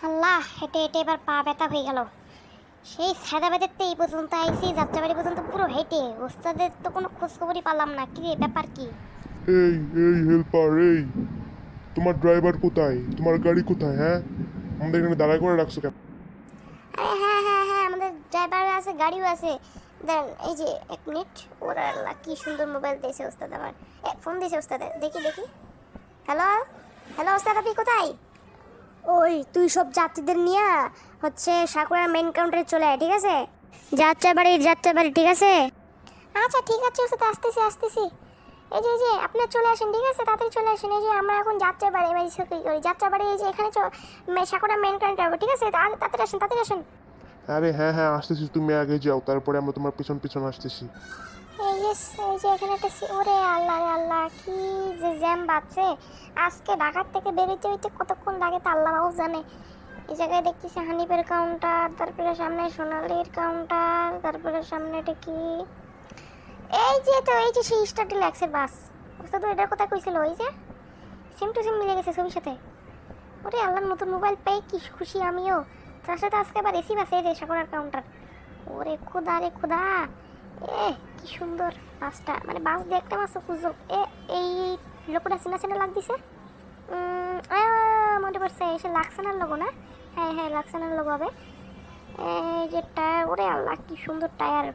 আল্লাহ, হেঁটে হেঁটে এবার পা ব্যথা হয়ে গেল। সেই সাদাবাজারতে এই পর্যন্ত আইসি, যাত্রাবাড়ি পর্যন্ত পুরো হেঁটে। ওস্তাদের তো কোনো খোঁজখবরই পারলাম না। কি রে, ব্যাপার কি? এই এই হেল্পার, এই তোমার ড্রাইভার কোথায়? তোমার গাড়ি কোথায়? হ্যাঁ, আমাদের এখানে দাঁড়ায় করে রাখছো কেন? আরে হ্যাঁ হ্যাঁ হ্যাঁ, আমাদের ড্রাইভার আছে, গাড়িও আছে। দেন এই যে 1 মিনিট। ওরা আল্লাহ, কি সুন্দর মোবাইল দিয়েছে ওস্তাদ আমার। ফোন দিয়েছে ওস্তাদ, দেখি দেখি। হ্যালো হ্যালো ওস্তাদ, আপনি কোথায়? ওই তুই সব যাত্রীদের নিয়ে হচ্ছে সাকুরার মেইন কাউন্টারে চলে আয়, ঠিক আছে? যাত্রাবাড়ি, ঠিক আছে? আচ্ছা ঠিক আছে ওস্তাদ, আসতেছি আসতেছি। এই যে আপনি চলে আসেন, ঠিক আছে? তাড়াতাড়ি চলে আসেন। এই যে আমরা এখন যাত্রাবাড়ি করি, যাত্রাবাড়ি এই যে এখানে সাকুরা মেইন কাউন্টার হবে, ঠিক আছে? তাড়াতাড়ি আসেন, তাড়াতাড়ি আসেন। আরে হ্যাঁ হ্যাঁ, আসতেছি, তুমি আগে যাও, তারপরে আমরা তোমার পিছন পিছন আসতেছি। এই যে এখানে একটা ওরে আল্লাহ রে আল্লাহ, কি যে জ্যাম বাজছে। আজকে ঢাকার থেকে বেরোতে হইতে কতক্ষণ লাগে তা আল্লাহ বাবু জানে। এই জায়গায় দেখতেছি হানিফের কাউন্টার, তারপরে সামনে সোনালির কাউন্টার, তারপরে সামনে এটা কি, এই যে সেই স্টার ডিলাক্সের বাস। ওস্তাদ এটার কথা কইছিল, ওই যে সেম টু সেম মিলে গেছে ছবির সাথে। ওরে আল্লাহ, নতুন মোবাইল পেয়ে কি খুশি আমিও। তার সাথে আজকে আবার এসি বাস, এই যে সাগরার কাউন্টার। ওরে খোদা রে খোদা, কি সুন্দর বাসটা, মানে বাস দিয়ে একটা মাত্র সুযোগ। এই লোকটা চেনা চেনা লাগতেছে। মনে পড়ছে, এসে লাক্সানার লোগো না? হ্যাঁ হ্যাঁ, লাক্সানার লোগো হবে। এই যে টায়ার, ওরে আল্লাহ কি সুন্দর টায়ার,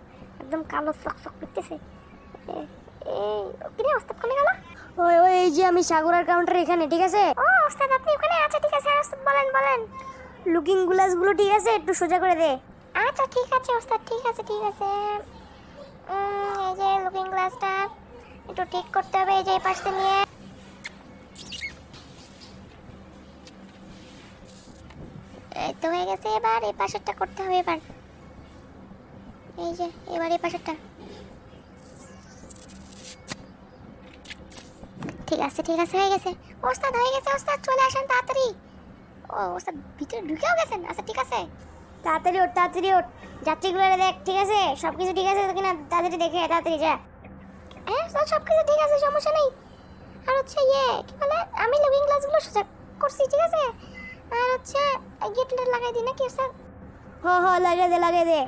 একদম কালো চকচক করতেছে। এই কিরে ওস্তাদ কোনে গেল? ওই ওই এই যে আমি সাগরার কাউন্টার এখানে, ঠিক আছে? ও ওস্তাদ আপনি ওখানে আচ্ছা ঠিক আছে ওস্তাদ, বলেন বলেন। লুকিং গ্লাসগুলো ঠিক আছে, একটু সোজা করে দে। আচ্ছা ঠিক আছে ওস্তাদ, ঠিক আছে ঠিক আছে। এই যে লুকিং গ্লাসটা একটু ঠিক করতে হবে, এই যে এই পাশে নিয়ে। এই তো হয়ে গেছে, এবার এই পাশেরটা করতে হবে। এবার এই যে এবার এই পাশেরটা ঠিক আছে হয়ে গেছে ওস্তাদ, হয়ে গেছে ওস্তাদ, চলে আসেন তাড়াতাড়ি। ও ওস্তাদ ভিতরে ঢুকেও গেছেন? আচ্ছা ঠিক আছে, তাড়াতাড়ি ওঠ তাড়াতাড়ি ওঠ, যাত্রীগুলো দেখ, ঠিক আছে? সব কিছু ঠিক আছে কিনা তাড়াতাড়ি দেখে তাড়াতাড়ি যা। হ্যাঁ ওস্তাদ, সব কিছু ঠিক আছে, সমস্যা নেই। আর হচ্ছে কি বলে, আমি লুকিং গ্লাসগুলো সোজা করছি, ঠিক আছে? আর হচ্ছে গেটটা লাগাই দিই নাকি ওস্তাদ? হ লাগাই দে।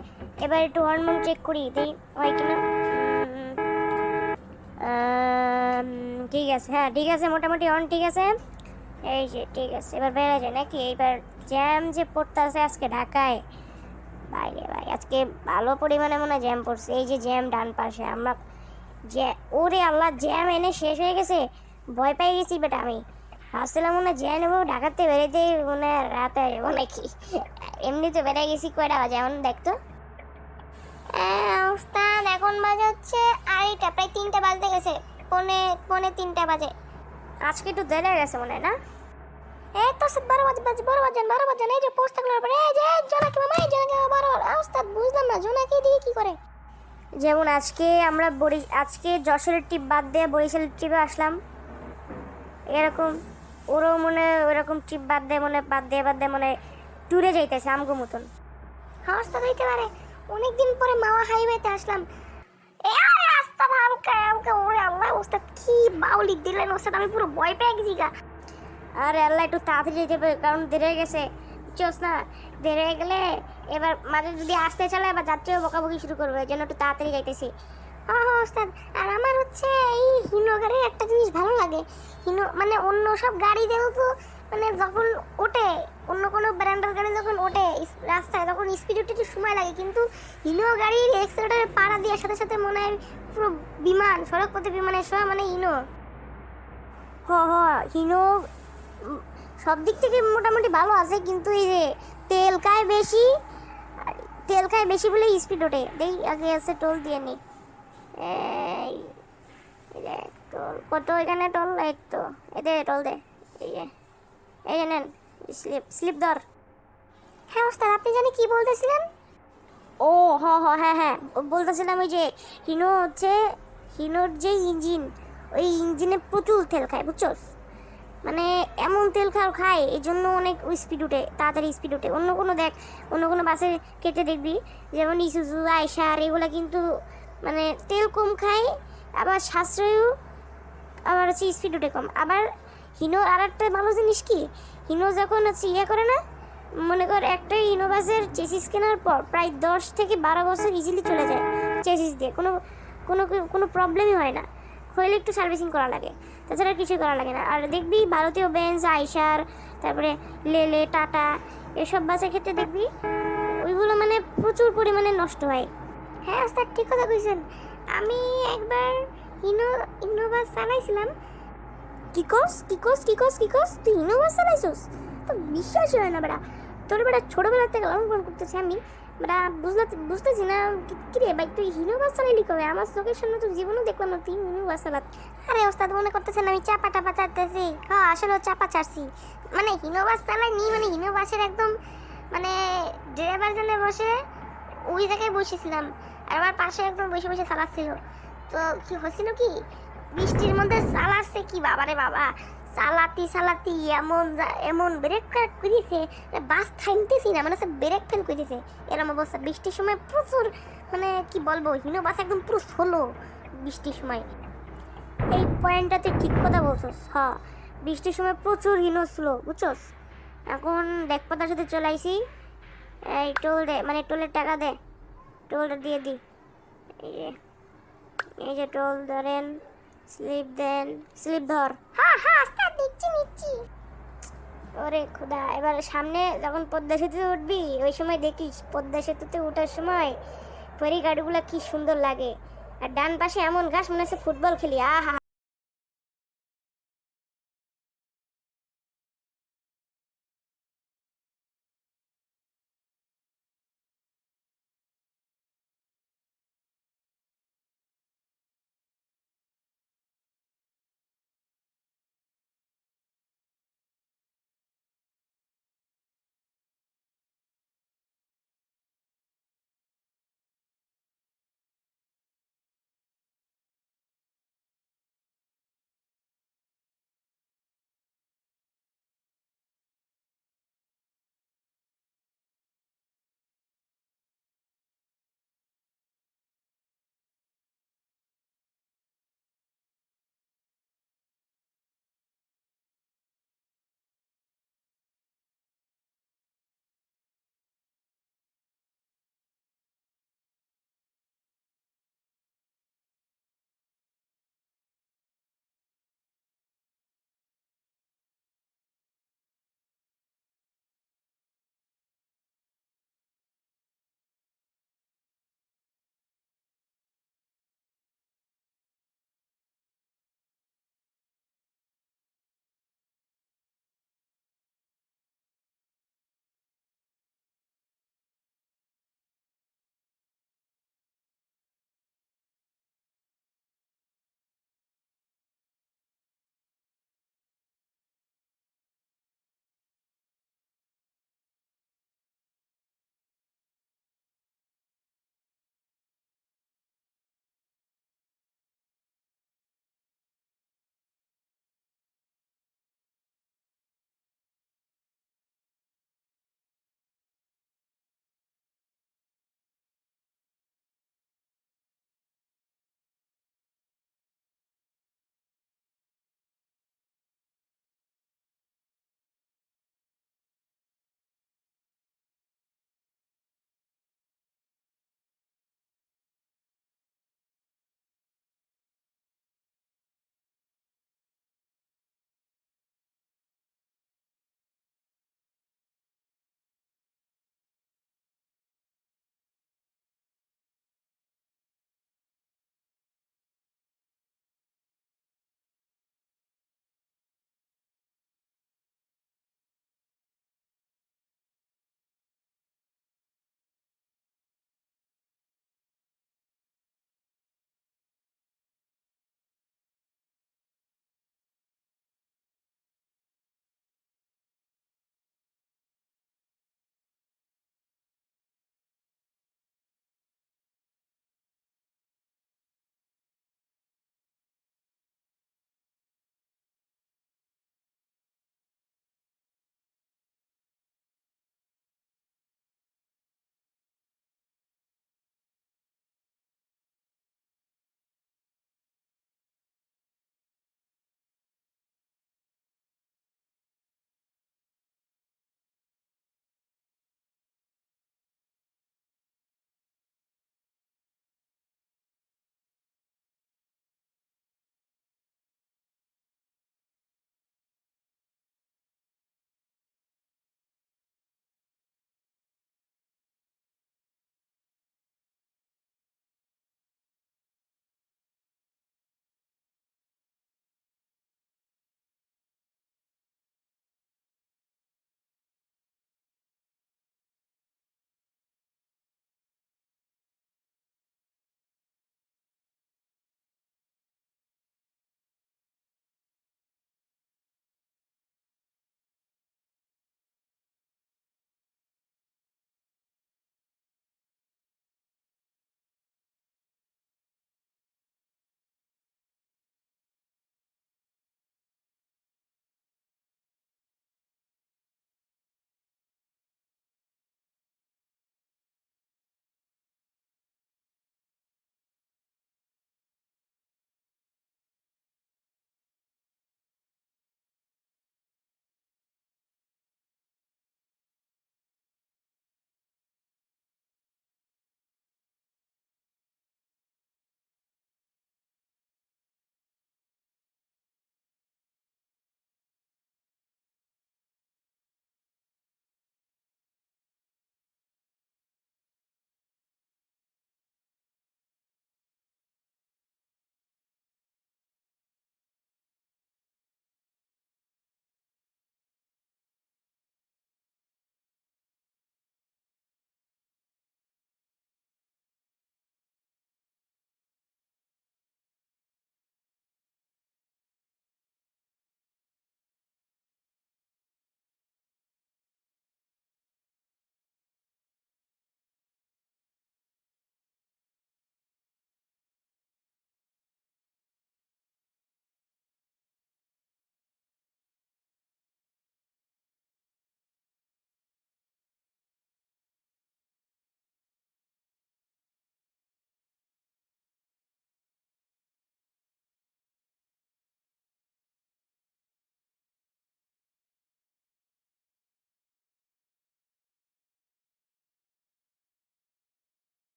এবার একটু হরমোন চেক করি, দেই হয় কিনা। ঠিক আছে, হ্যাঁ ঠিক আছে, মোটামুটি অন, ঠিক আছে। এই যে ঠিক আছে, এবার বেড়ে যায় নাকি? এইবার জ্যাম যে পড়তে আছে আজকে ঢাকায়, বাইরে ভাই আজকে ভালো পরিমাণে মনে হয় জ্যাম পড়ছে। এই যে জ্যাম ডান পাশে, আমরা ওরে আল্লাহ, জ্যাম এনে শেষ হয়ে গেছে। ভয় পেয়ে গেছি বেটা আমি। ভাবছিলাম মনে হয় জ্যাম নেবো, ঢাকাতে বেরোতে মনে হয় রাত হয়ে যাবো নাকি। এমনি তো বেড়ে গেছি, কয়টা বাজে এমন দেখতো? ওস্তাদ এখন বাজে হচ্ছে 2:30, প্রায় 3টা বাজতে গেছে। পৌনে 3টা বাজে। আজকে একটু দেরি হয়ে গেছে মনে হয় না? এই তো স্যার 12 বাজে। এই যে পোস্টগুলোর পরে এই যে জোনাকি মামা, এই জোনাকি মামা 12। ওস্তাদ বুঝলাম না, জোনাকি দিয়ে কি করে? যেমন আজকে আমরা আজকে যশোরের ট্রিপ বাদ দিয়ে বরিশালের ট্রিপে আসলাম, এরকম ওরও মনে ওরকম ট্রিপ বাদ দিয়ে মনে ট্যুরে যাইতেছে আমগো মতন। হ্যাঁ ওস্তাদ হইতে পারে, অনেকদিন পরে মাওয়া হাইওয়েতে আসলাম। রাস্তা হালকা ওরে আল্লাহ, ওস্তাদ কি বাউলি দিলেন ওস্তাদ, আমি পুরো ভয় পেয়ে গেছি গা। আরে আল্লাহ, একটু তাড়াতাড়ি যেতে হবে, কারণ দেরি হয়ে গেছে, বুঝছোস না? দেরি হয়ে গেলে এবার মাঝে যদি আসতে চলে এবার যাত্রীও বকাবকি শুরু করবে, এই জন্য একটু তাড়াতাড়ি যাইতেছি। হ্যাঁ ওস্তাদ, আর আমার হচ্ছে এই হিনো গাড়ির একটা জিনিস ভালো লাগে। হিনো মানে অন্য সব গাড়ি যেহেতু মানে যখন ওঠে, অন্য কোনো ব্র্যান্ডের গাড়ি যখন ওঠে রাস্তায় তখন স্পিড উঠতে একটু সময় লাগে, কিন্তু হিনো গাড়ির এক্সেলেটারে পাড়া দেওয়ার সাথে সাথে মনে হয় পুরো বিমান, সড়ক পথে বিমানের সময় মানে হিনো। হিনো সব দিক থেকে মোটামুটি ভালো আছে, কিন্তু এই যে তেল খায় বেশি বলে স্পিড ওঠে। দেই আগে আছে টোল দিয়ে নি। এই টোল কত এখানে? টোল এক তো এদে টোল দে। এই যে নেন, স্লিপ ধর। হ্যাঁ ওস্তাদ, আপনি জানি কি বলতেছিলেন? ও হ্যাঁ বলতেছিলাম ওই যে হিনোর যে ইঞ্জিন, ওই ইঞ্জিনে প্রচুর তেল খায়, বুঝছোস? মানে এমন তেল খায় এই জন্য অনেক স্পিড উঠে, তাড়াতাড়ি স্পিড উঠে। অন্য কোনো বাসে কেটে দেখবি, যেমন ইসুজু আইশার এগুলো কিন্তু মানে তেল কম খায়, আবার সাশ্রয়ও, আবার হচ্ছে স্পিড উঠে কম। আবার হিনোর আর একটা ভালো জিনিস কি, হিনো যখন হচ্ছে করে না, মনে কর একটা ইনোভাসের চেসিস কেনার পর প্রায় 10 থেকে 12 বছর ইজিলি চলে যায় চেসিস দিয়ে, কোনো কোনো কোনো প্রবলেমই হয় না, হইলে একটু সার্ভিসিং করা লাগে, তাছাড়া কিছু করা লাগে না। আর দেখবি ভারতীয় বেঞ্জ, আইশার, তারপরে লেলে, টাটা এসব বাসের ক্ষেত্রে দেখবি ওইগুলো মানে প্রচুর পরিমাণে নষ্ট হয়। হ্যাঁ ওস্তাদ ঠিক কথা কইছেন, আমি একবার ইনোভা চালাইছিলাম। কি কস তুই ইনোভা চালাইছিস? তো বিশ্বাস হয় না বেটা, তোর বেটা ছোটবেলা থেকে লালন পালন করতেছি আমি, বেটা বুঝতেছি না কি রে ভাই, তুই ইনোভা চালাইলি কবে? আমার চোখের সামনে তো জীবনও দেখলাম না তুই ইনোভা চালাত। আরে ওস্তাদ মনে করতেছেন আমি চাপা টাপা চাটতেছি? হ্যাঁ আসলে চাপা চাটছি, মানে ইনোভা চালাইনি, মানে ইনোভাসের একদম মানে ড্রাইভার জন্য বসে ওই জায়গায় বসেছিলাম, আর আমার পাশে একদম বসে বসে চালাচ্ছিল। তো কি হচ্ছিল কি, বৃষ্টির মধ্যে চালাচ্ছে কি বাবারে বাবা, চালাতি এমন ব্রেক ফেল করেছে, বাস থামতেছি না, মানে ব্রেক ফেল করেছে, এরকম অবস্থা। বৃষ্টির সময় প্রচুর মানে কি বলবো, হিনো বাস একদম পুরো স্লো বৃষ্টির সময়। এই পয়েন্টটাতে ঠিক কথা বলছস, হ্যাঁ বৃষ্টির সময় প্রচুর হিনো স্লো, বুঝছস। এখন দেখ পাতার সাথে চলে আইসি, এই টোল দে, মানে টোলের টাকা দে, টোলটা দিয়ে দি। এই যে টোল ধরেন, স্লিপ দেন, স্লিপ ধর। হ্যাঁ আস্তে নিচ্ছি। ওরে খোদা, এবার সামনে যখন পদ্মা সেতুতে উঠবি ওই সময় দেখিস পদ্মা সেতুতে ওঠার সময় ফেরি গাড়িগুলো কি সুন্দর লাগে, আর ডান পাশে এমন ঘাস মনে হচ্ছে ফুটবল খেলি, আহা।